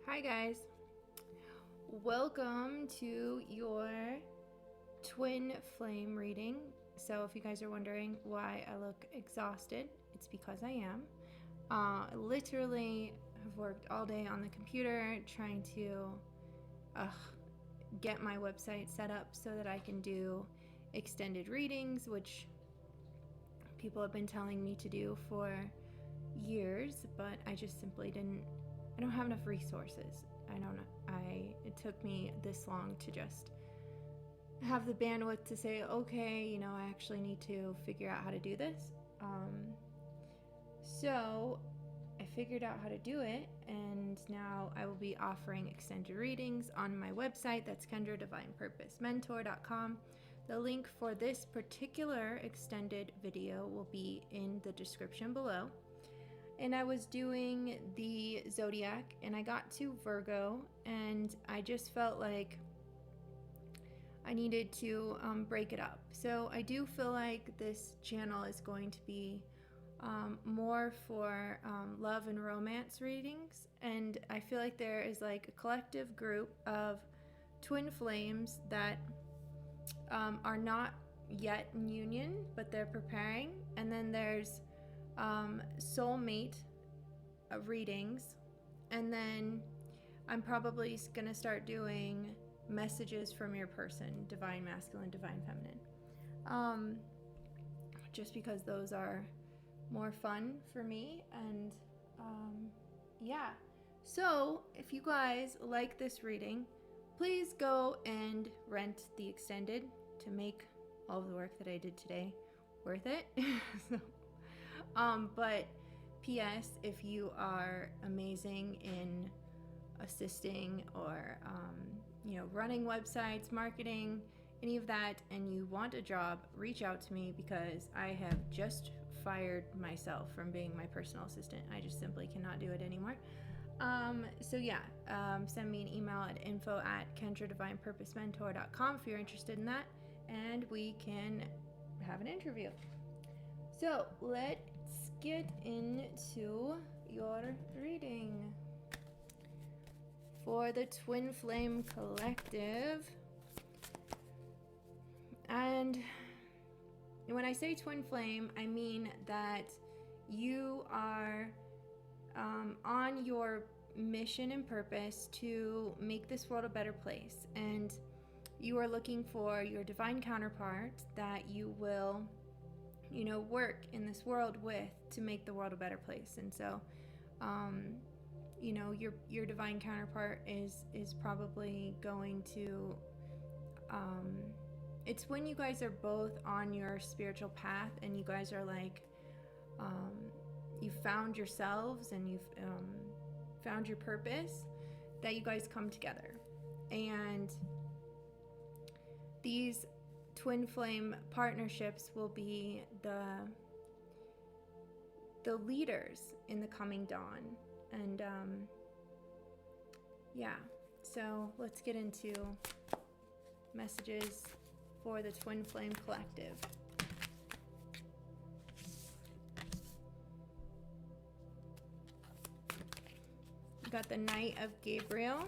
Hi guys, welcome to your twin flame reading. So if you guys are wondering why I look exhausted, it's because I am. I literally have worked all day on the computer trying to get my website set up so that I can do extended readings, which people have been telling me to do for years, but I just simply I don't have enough resources. It took me this long to just have the bandwidth to say, okay, I actually need to figure out how to do this. So I figured out how to do it, and now I will be offering extended readings on my website. That's Kendra Divine Purpose Mentor.com. The link for this particular extended video will be in the description below. And I was doing the zodiac and I got to Virgo, and I just felt like I needed to break it up. So I do feel like this channel is going to be more for love and romance readings, and I feel like there is like a collective group of twin flames that are not yet in union, but they're preparing. And then there's soulmate readings, and then I'm probably gonna start doing messages from your person, divine masculine, divine feminine, just because those are more fun for me. And yeah, so if you guys like this reading, please go and rent the extended to make all of the work that I did today worth it. But P.S. if you are amazing in assisting or running websites, marketing, any of that, and you want a job, reach out to me, because I have just fired myself from being my personal assistant. I just simply cannot do it anymore. So yeah, send me an email at info@KendraDivinePurposeMentor.com if you're interested in that, and we can have an interview. So let's get into your reading for the Twin Flame Collective. And when I say twin flame, I mean that you are on your mission and purpose to make this world a better place, and you are looking for your divine counterpart that you will work in this world with to make the world a better place. And so your divine counterpart is probably going to it's when you guys are both on your spiritual path and you guys are like you've found yourselves and you've found your purpose, that you guys come together. And these twin flame partnerships will be the leaders in the coming dawn. And yeah, so let's get into messages for the Twin Flame Collective. We got the Knight of Gabriel.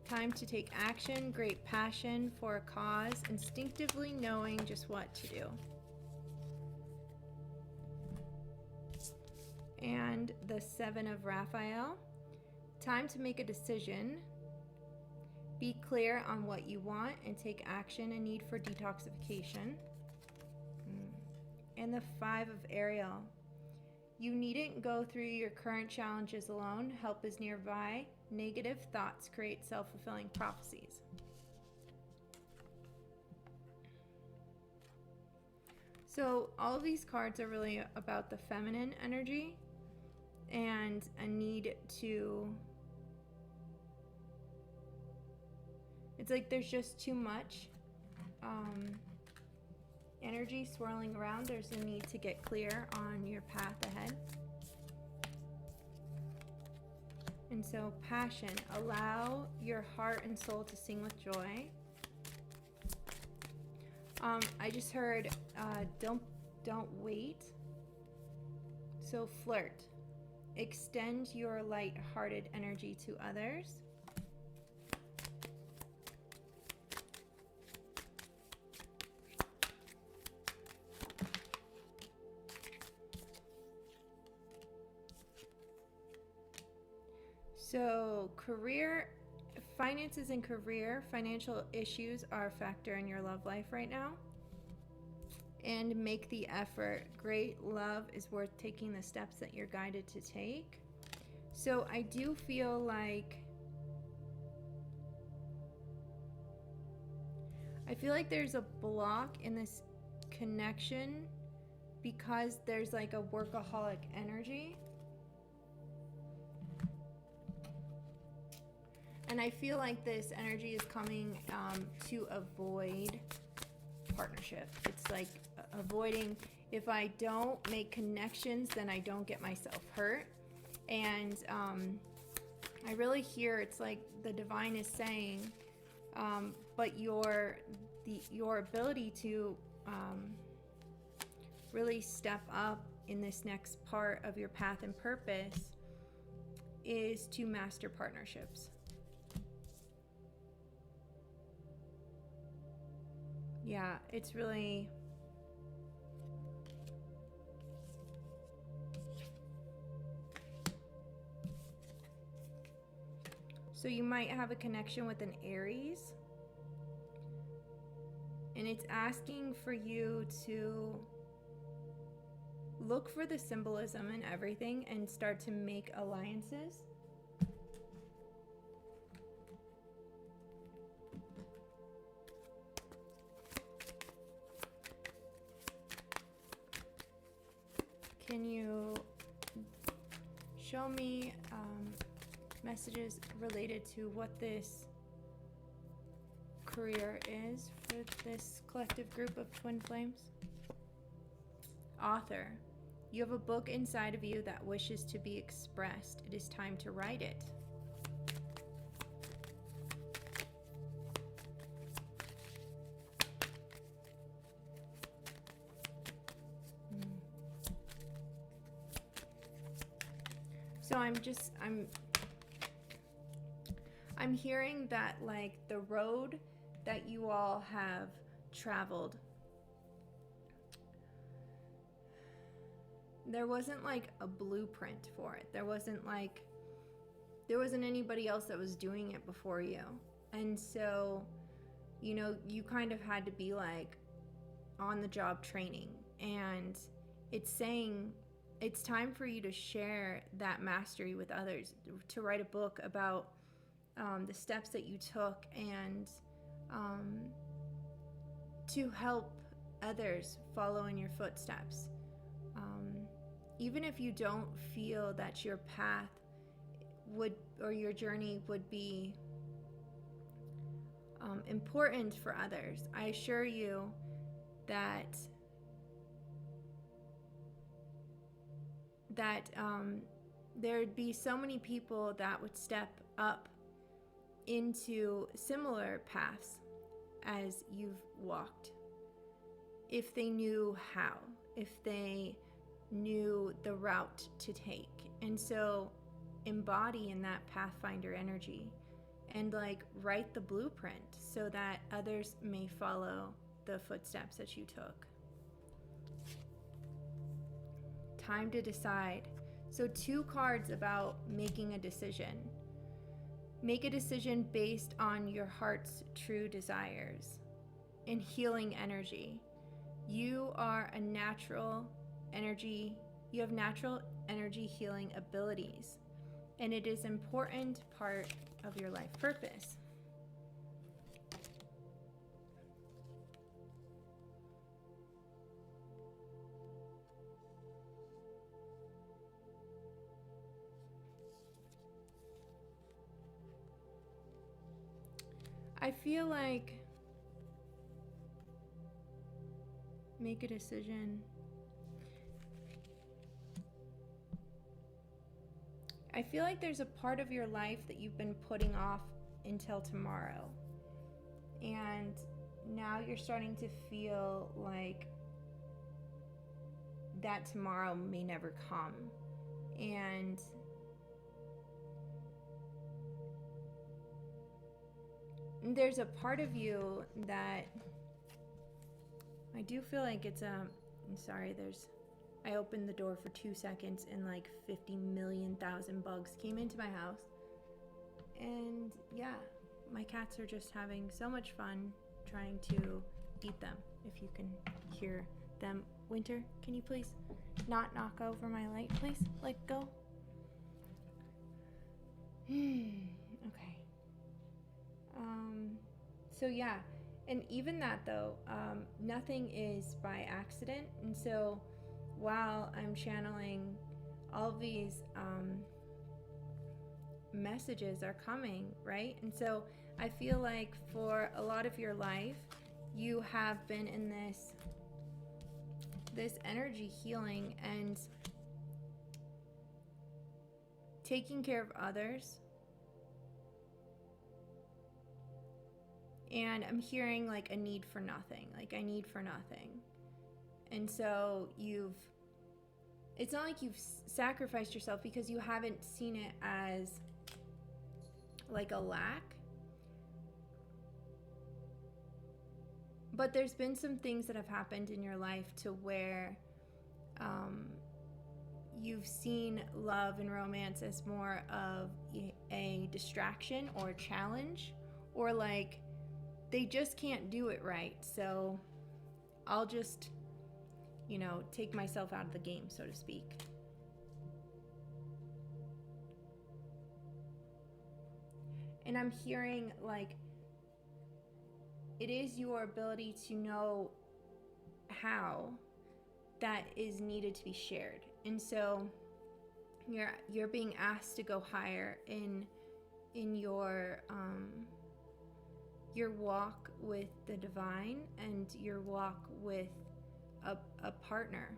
Time to take action, great passion for a cause, instinctively knowing just what to do. And the Seven of Raphael. Time to make a decision. Be clear on what you want and take action and need for detoxification. And the Five of Ariel. You needn't go through your current challenges alone. Help is nearby. Negative thoughts create self-fulfilling prophecies. So all of these cards are really about the feminine energy and a need to... It's like there's just too much energy swirling around. There's a need to get clear on your path ahead. And so passion, allow your heart and soul to sing with joy. I just heard don't wait. So flirt. extend your light-hearted energy to others. So career, finances and career, financial issues are a factor in your love life right now. And make the effort. Great love is worth taking the steps that you're guided to take. So I do feel like, there's a block in this connection because there's like a workaholic energy. And I feel like this energy is coming to avoid partnership. It's like avoiding, if I don't make connections, then I don't get myself hurt. And I really hear it's like the divine is saying, but your ability to really step up in this next part of your path and purpose is to master partnerships. Yeah, it's really, so you might have a connection with an Aries, and it's asking for you to look for the symbolism in everything and start to make alliances. Can you show me messages related to what this career is for this collective group of twin flames? Author, you have a book inside of you that wishes to be expressed. It is time to write it. So I'm hearing that like the road that you all have traveled, there wasn't like a blueprint for it. There wasn't anybody else that was doing it before you. And so, you know, you kind of had to be like on the job training, and it's saying it's time for you to share that mastery with others, to write a book about the steps that you took, and to help others follow in your footsteps. Even if you don't feel that your path would, or your journey would be important for others, I assure you that there'd be so many people that would step up into similar paths as you've walked, if they knew how, if they knew the route to take. And so embody in that pathfinder energy and like write the blueprint so that others may follow the footsteps that you took. Time to decide. So 2 cards about making a decision. Make a decision based on your heart's true desires and healing energy. You are a natural energy. You have natural energy healing abilities, and it is an important part of your life purpose. I feel like make a decision. I feel like there's a part of your life that you've been putting off until tomorrow. And now you're starting to feel like that tomorrow may never come. And there's a part of you that I do feel like it's I'm sorry, I opened the door for 2 seconds and like 50 million thousand bugs came into my house. And yeah, my cats are just having so much fun trying to eat them. If you can hear them. Winter, can you please not knock over my light, please? Let go. Okay. So yeah, and even that though, nothing is by accident. And so while I'm channeling, all these messages are coming, right? And so I feel like for a lot of your life, you have been in this energy healing and taking care of others. And I'm hearing like a need for nothing, like I need for nothing. And so it's not like you've sacrificed yourself, because you haven't seen it as like a lack. But there's been some things that have happened in your life to where you've seen love and romance as more of a distraction or a challenge, or like they just can't do it right. So I'll just, take myself out of the game, so to speak. And I'm hearing like it is your ability to know how that is needed to be shared. And so you're being asked to go higher in your walk with the divine and your walk with a partner.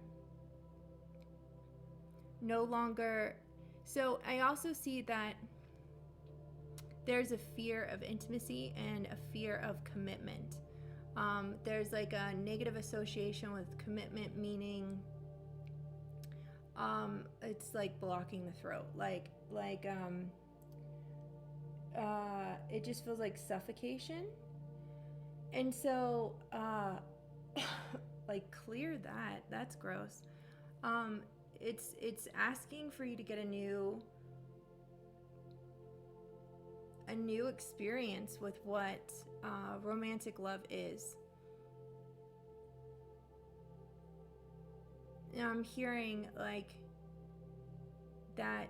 No longer. So I also see that there's a fear of intimacy and a fear of commitment. There's like a negative association with commitment, meaning it's like blocking the throat. It just feels like suffocation. And so, like clear that. That's gross. It's asking for you to get a new experience with what romantic love is. Now I'm hearing like that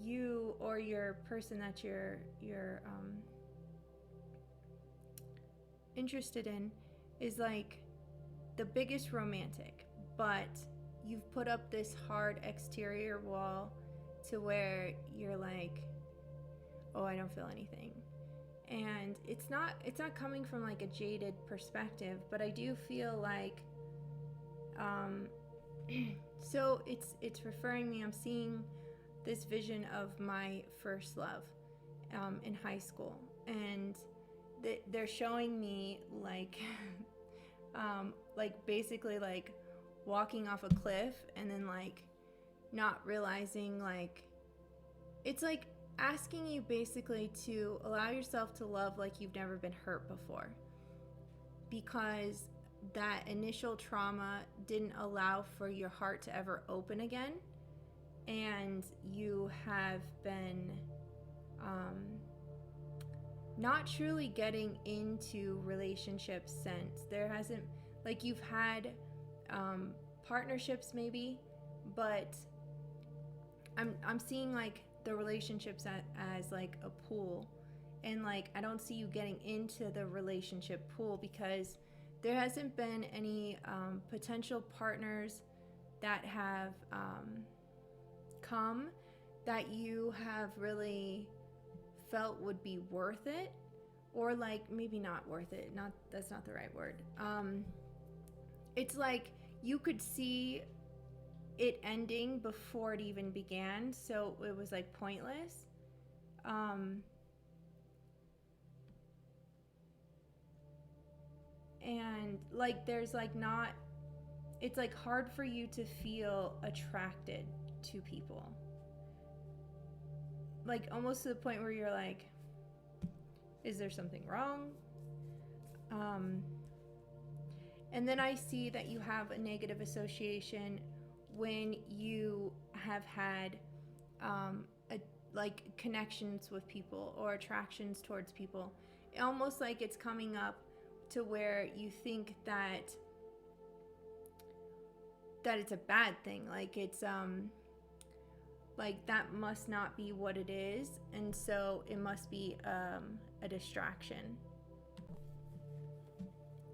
you or your person that you're interested in is like the biggest romantic, but you've put up this hard exterior wall to where you're like, oh, I don't feel anything. And it's not coming from like a jaded perspective, but I do feel like so it's referring me, I'm seeing this vision of my first love in high school, and they're showing me like like basically like walking off a cliff and then like not realizing, like it's like asking you basically to allow yourself to love like you've never been hurt before, because that initial trauma didn't allow for your heart to ever open again, and you have been not truly getting into relationships since. There hasn't, like, you've had partnerships maybe, but I'm seeing like the relationships as like a pool, and like I don't see you getting into the relationship pool because there hasn't been any potential partners that have come that you have really felt would be worth it, or like maybe not worth it, that's not the right word. It's like you could see it ending before it even began, so it was like pointless. And like there's like not, it's like hard for you to feel attracted to people. like almost to the point where you're like, is there something wrong? And then I see that you have a negative association when you have had like connections with people or attractions towards people. Almost like it's coming up to where you think that it's a bad thing, like it's like that must not be what it is, and so it must be a distraction.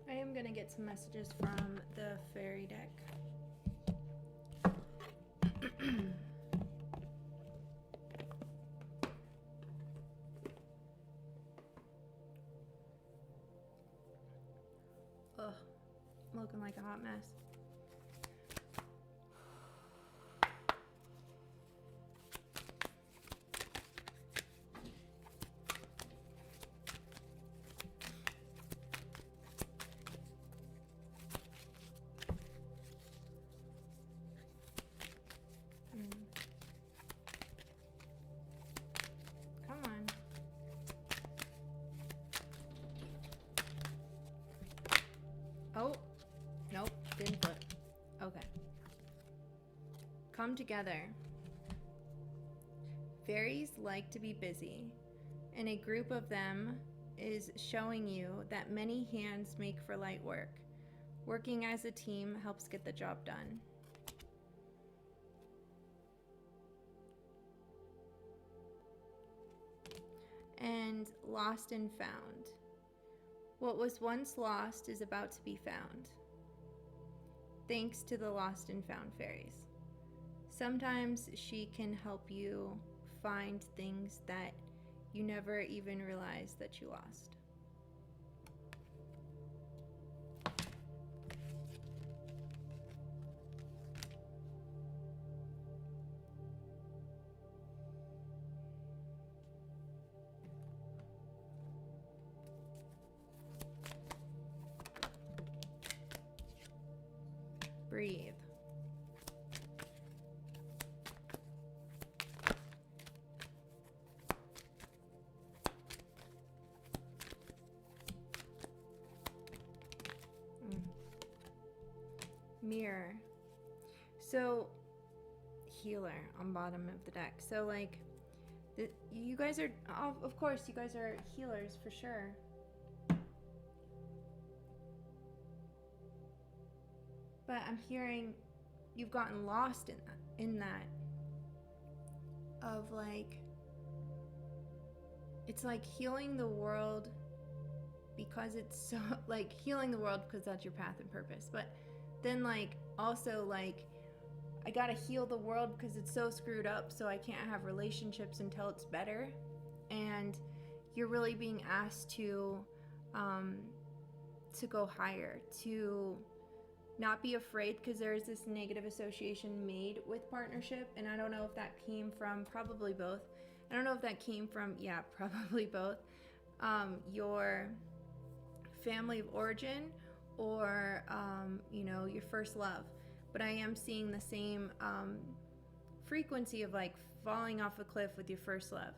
I am gonna get some messages from the fairy deck. Ugh, I'm looking like a hot mess. Come on. Oh, nope, didn't flip. Okay. Come together. Fairies like to be busy, and a group of them is showing you that many hands make for light work. Working as a team helps get the job done. And lost and found. What was once lost is about to be found. Thanks to the lost and found fairies. Sometimes she can help you find things that you never even realized that you lost. Breathe. Mirror. So, healer on bottom of the deck. So, like, you guys are, of course, you guys are healers for sure. But I'm hearing you've gotten lost in that of like, it's like healing the world because it's so, like healing the world because that's your path and purpose. But then like also like, I gotta heal the world because it's so screwed up, so I can't have relationships until it's better. And you're really being asked to go higher, to not be afraid, because there is this negative association made with partnership. And I don't know if that came from, probably both. I don't know if that came from, yeah, probably both, your family of origin or, you know, your first love. But I am seeing the same frequency of like falling off a cliff with your first love.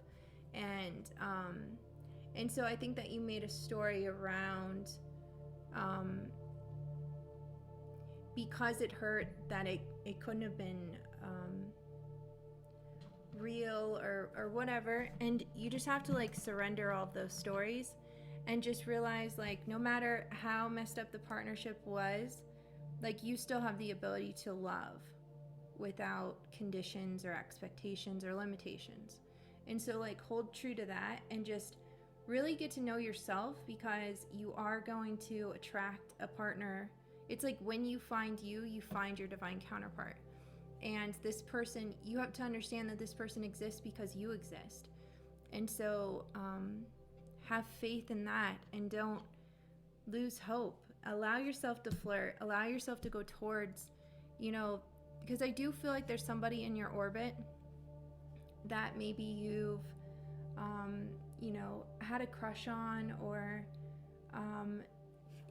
And so I think that you made a story around, because it hurt, that it couldn't have been real or whatever. And you just have to like surrender all of those stories and just realize like no matter how messed up the partnership was, like you still have the ability to love without conditions or expectations or limitations. And so like hold true to that and just really get to know yourself, because you are going to attract a partner. It's like when you find you find your divine counterpart. And this person, you have to understand that this person exists because you exist. And so have faith in that and don't lose hope. Allow yourself to flirt. Allow yourself to go towards, you know, because I do feel like there's somebody in your orbit that maybe you've, you know, had a crush on, or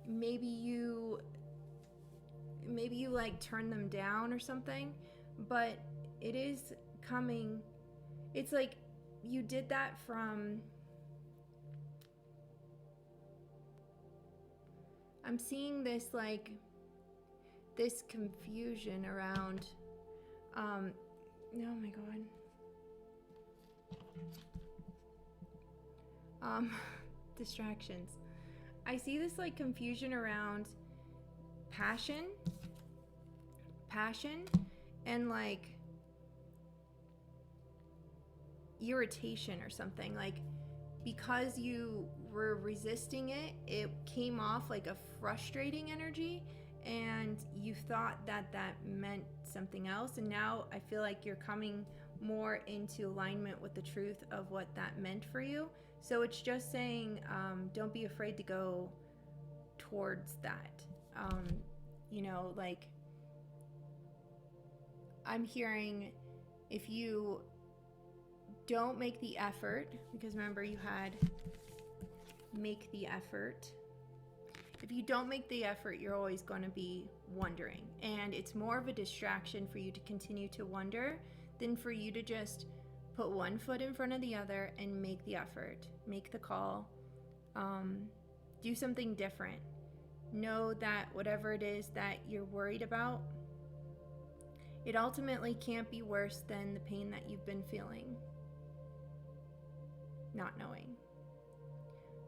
maybe you like turn them down or something. But it is coming. It's like you did that from, I'm seeing this like this confusion around oh my god, distractions. I see this like confusion around passion and like irritation or something. Like because you were resisting it, it came off like a frustrating energy, and you thought that that meant something else, and now I feel like you're coming more into alignment with the truth of what that meant for you. So it's just saying, don't be afraid to go towards that. You know, like I'm hearing, if you don't make the effort, because remember you had make the effort. If you don't make the effort, you're always going to be wondering, and it's more of a distraction for you to continue to wonder than for you to just put one foot in front of the other and make the effort, make the call, do something different. Know that whatever it is that you're worried about, it ultimately can't be worse than the pain that you've been feeling, not knowing.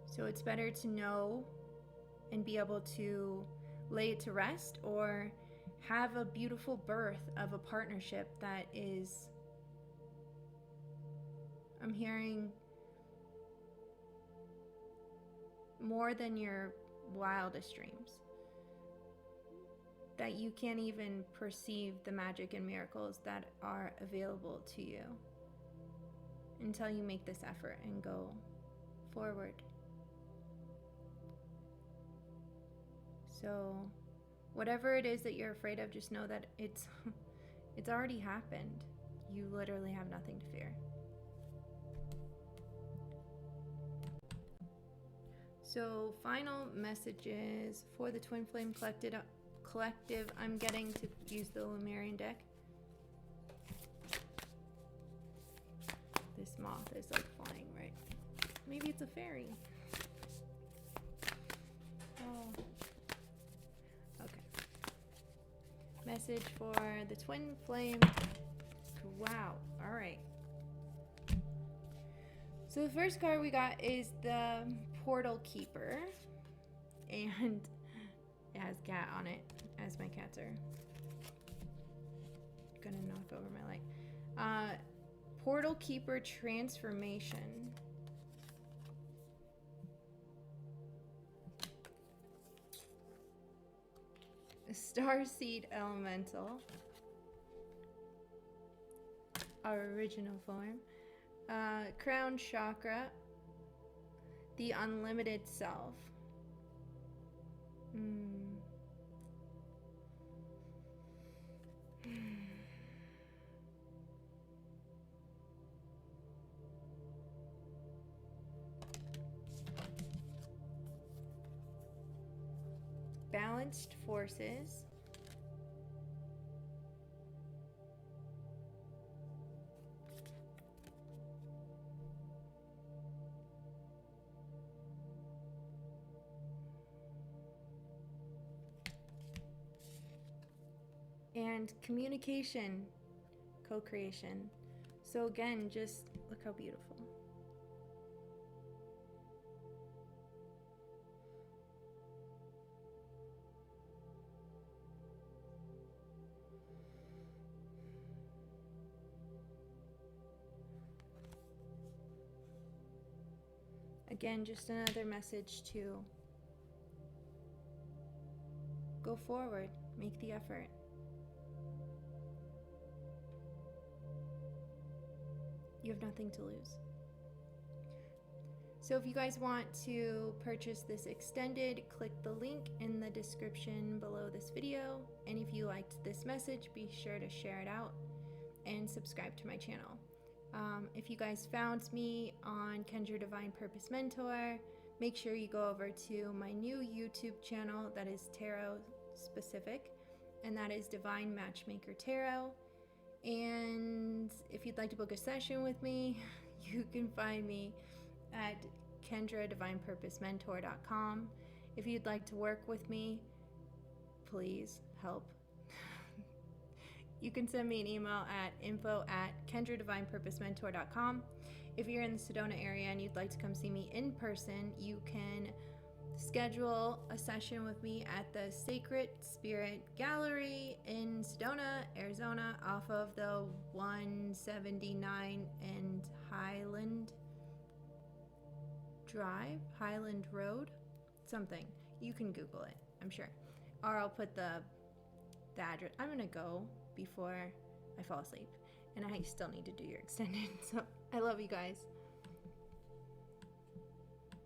So it's better to know and be able to lay it to rest, or have a beautiful birth of a partnership that is, I'm hearing, more than your wildest dreams, that you can't even perceive the magic and miracles that are available to you until you make this effort and go forward. So whatever it is that you're afraid of, just know that it's already happened. You literally have nothing to fear. So final messages for the Twin Flame Collective. I'm getting to use the Lemurian deck. This moth is like flying, right? Maybe it's a fairy. Oh. Okay. Message for the Twin Flame. Wow. All right. So the first card we got is the Portal Keeper, and it has cat on it, as my cats are gonna knock over my light. Portal Keeper transformation. Starseed Elemental, our original form. Crown Chakra, the Unlimited Self. Balanced Forces. And communication, co-creation. So again, just look how beautiful. Again, just another message to go forward, make the effort. You have nothing to lose. So if you guys want to purchase this extended, click the link in the description below this video. And if you liked this message, be sure to share it out and subscribe to my channel. If you guys found me on Kendra Divine Purpose Mentor, make sure you go over to my new YouTube channel that is tarot specific, and that is Divine Matchmaker Tarot. And if you'd like to book a session with me, you You can find me at KendraDivinePurposeMentor.com. If you'd like to work with me, please help. You can send me an email at info@KendraDivinePurposeMentor.com. If you're in the Sedona area and you'd like to come see me in person, you can schedule a session with me at the Sacred Spirit Gallery in Sedona, Arizona, off of the 179 and Highland Road, something. You can Google it, I'm sure. Or I'll put the address. I'm gonna go before I fall asleep, and I still need to do your extended. So I love you guys.